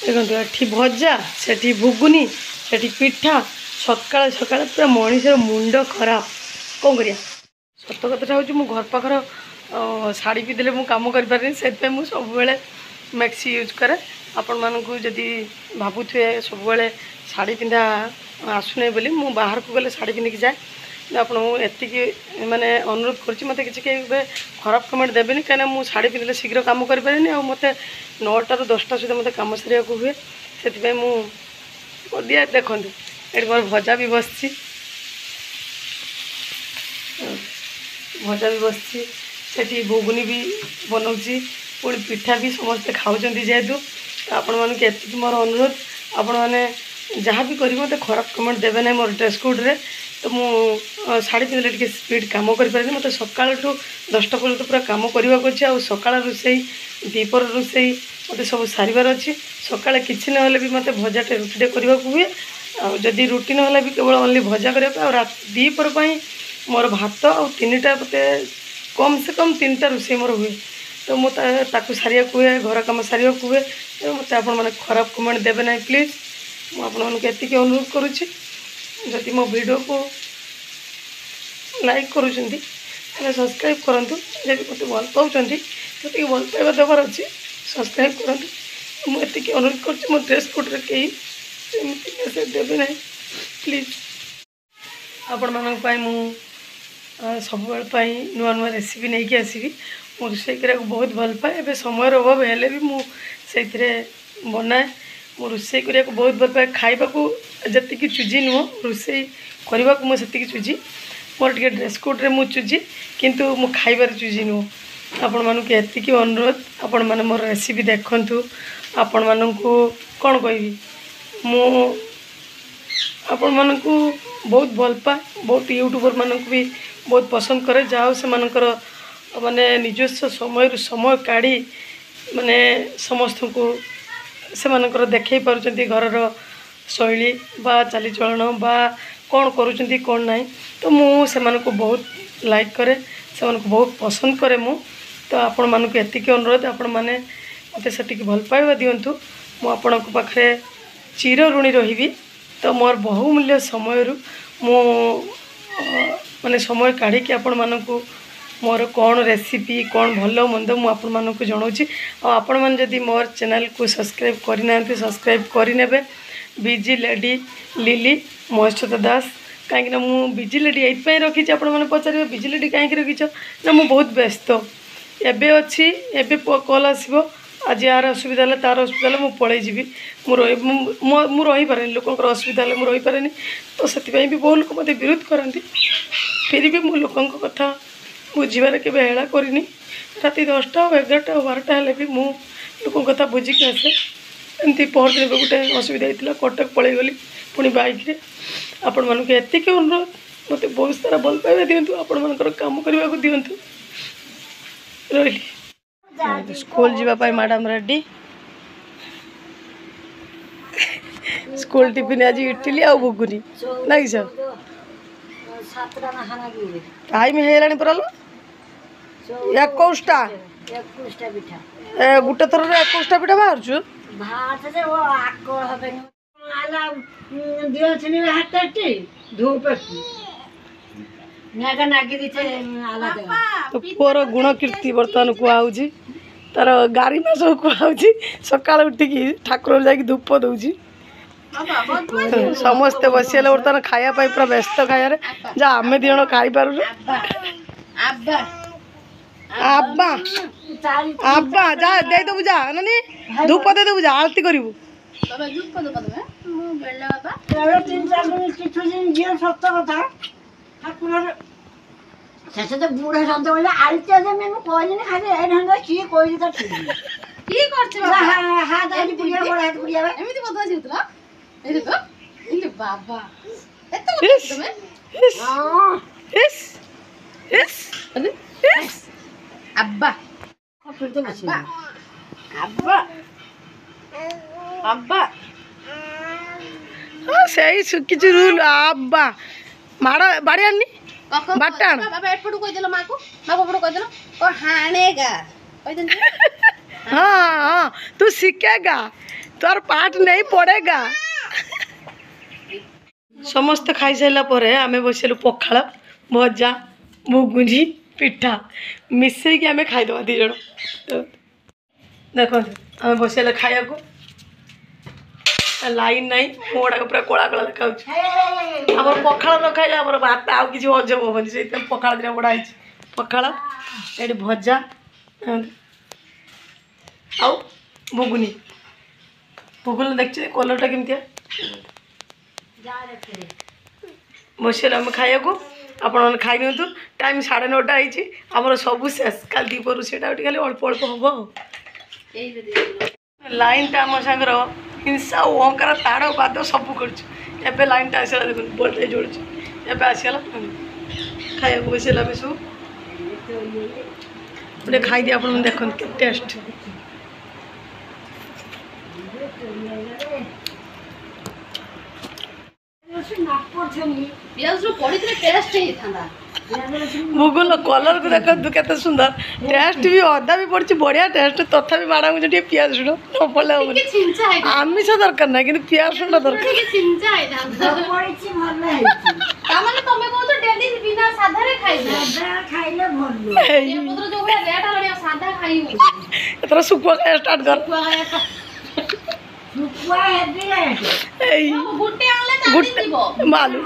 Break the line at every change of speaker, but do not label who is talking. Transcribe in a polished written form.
देखो एठी भजा सेठी भुगुनी सेठी पिठा सकाल सकाल पूरा मनीषर मुंड खराब कौन करिया सत कथा हूँ मो घर पाखर शाढ़ी पिंधे मुझे कम करें से मुझे सब मैक्सी यूज करे आपण मानक जदि भावुए सब शाढ़ी पिंधा आसुना बोली मु बाहर को गले शाढ़ी पिंधिकी जाए आपको एति माने अनुरोध करुँच मत कि खराब कमेंट देवेनि कहीं मुझे शाढ़ी पिंधले शीघ्र कम करें आ मत 9टा ରୁ 10ଟା सुधा मत कम सारे हुए से मुझे देखते ये मोर भजा भी बसची भजा भी बसची सेठी भुगुनी भी बनाऊँगी पुणी पिठा भी समस्ते खाऊँ जेहेतु आपण मानक एति मोर अनुरोध आपण मैंने जहाँ भी कर मत खराब कमेंट देवे ना मोर ड्रेस कोड रे तो मु शाढ़ी पिंधले टी स्पीड कम करें मत सकाल 10टा पर्यंत पूरा कम करने को अच्छे आकाल रोसई दीपर रोसई मत सब सारिबार अच्छी सकाଳେ किसी ना भी मत भजाटे रुटीटे करने हुए आदि रुटी ना भी केवल ओनली भजा करने दीपर मोर भात आ 3टा मत कम से कम 3टा रोसई मोर हुए तो मुझे सारिया हुए घर कम सारिया हुए मत आप खराब कमेंट देवे ना प्लीज मुझे एति अनुरोध करुँची जदि मो वीडियो को लाइक करुँच सब्सक्राइब करूँ जब मत भल पाँच जी भल पाइबा देवार अच्छी सब्सक्राइब करूँ मुझे अनुरोध कर मो ड्रेस कोड कहीं मैसेज देवे ना प्लीज आपण मानी सब नुआ नुआ रेसिपी नहीं कि आसबि मो रोषे करा बहुत भल पाए ए समय अभाव हेले भी मुझे बनाए मो रोषे करा बहुत भल पाए खाइबा जी चुजी नुह रोषे करने को मुझे चुजी मोर टे ड्रेस कोड रे मुझे चुजी किंतु मु खाइबार चुजी नुह आपण मानक एति अनुरोध आपण मैंने मोर रेसिपी देखु आपण मानक कौन कहबी मु आपण मानक बहुत भल पाए बहुत यूट्यूबर मानक भी बहुत पसंद करे जाओ से मानकर माने निजस्व समय काढ़ी माने समस्त को से मानकर देखई पारुचंती घरर शैली बा चालीचलन बा कौन करुचंती कौन नहीं तो मु से मानको बहुत लाइक करे से मानको बहुत पसंद करे मु तो आपण मानक एतिक अनुरोध आपण माने मते सेटिक भल पाइबा दियंतु मु आपण पाखरे चिर ऋणी रही तो मोर बहुमूल्य समय मु माने समय काढ़ी आपण मानक मोर कौन रेसिपी कौन भल मंद मुझे आपण मानक जनाऊँगी आपण मैंने जदि मोर चैनल को सब्सक्राइब करना सब्सक्राइब करने बिजी लेडी लिली महेश्वता दास कहीं मु बिजी लेडी ये रखी आपण मैंने पचारे बिजी लेडी कहीं रखीच ना मु बहुत व्यस्त एबे अच्छी एबे कॉल आसो आज यार असुविधा है तार असुविधा मुझे पलि जी मु रही पारे लोक असुविधा है मुझे रही पारे तो से भी बहुत लोग मत विरोध करती फिर भी मु लोक कथा बुझार के हेला करनी राति 10टा 11टा 12टा हेल्ले भी मु लोक कथा बुझिकी आसे एमती पहर दिन गोटे असुविधा होता कटक पलि गली पुणी बाइक रे आपण मानक एतिक अनुरोध मत बहुत सारा भल पाइबा दिंतु आपण मानकर काम करने को दिंतु रही स्कूल जीवाई मैडम रेडी स्कूल टिफिन आज इडली आ घुगुनी नाई सर टाइम है परा 21टा गोटे थर 21टा पिठा बाहर तो पुअर गुण कीर्ति बर्तमान कहुची तार गारी मास कहुची सका उठिकी ठाकुर जा धूप दौची समस्ते बसीगले बर्तमान खायापाई पूरा व्यस्त खाया जा आम दिज खाई पार आब्बा आब्बा जा दे देबु जा नानी धूप दे देबु जा आरती करिवु
तो बुढ़ा शब्द बोले आलते जे मैं कहली खाली ए ढंग की कहली त ठीक की करछ बाबा हाथ आदि पुड़िया बड़ हाथ पुड़िया एमिति बदवा जितला ए देखो इले बाबा एत तुमे हां इस इस अब्बा फिर तो बस अब्बा अब्बा
हां सही किछ रूल अब्बा माड़ा बाड़ी आनी बाटान
बाबा एपटू कह देलो मां को बाबा एपटू कह देलो ओ हानेगा कह देन
हां हां तू सीखेगा तोर पाठ नहीं पड़ेगा समस्त खाई सारा पर आम बसलु पखाड़ भजा मुगुनी पिठा मिसेक आम खाईदे दिज देखो आम बसले खाया लाइन ना मुड़ा पूरा कला कला देखा आम पखाड़ न खाइले आम भात आउ कि हजम हेनी से पखाड़ दिन बड़ा पखाड़ ये भजा आउ मुगुनी मुगुनी देखिए कलरटा केमतिया बसले आम खाया आपण खाई नि टाइम 9:30 आमर सब शेष कल दीपर से खाली अल्प अल्प हम लाइन टा आम सागर हिंसा अहंकार ताड़ बाद सब कर लाइन टा आसला देख बोल्टेज जोड़ी एवं आसला खाया बसला आम सब गोटे खाई आप देख टेस्ट मुगल कलर को देखो केते सुंदर टेस्ट भी अदा भी पड़ी बढ़िया टेस्ट तथा भी माड़ा मुझे पियाज सुन न पड़े आमिष दरकार ना कि पियाज सुन दरकार एथर सुखुआ खाया स्टार्ट कर मालू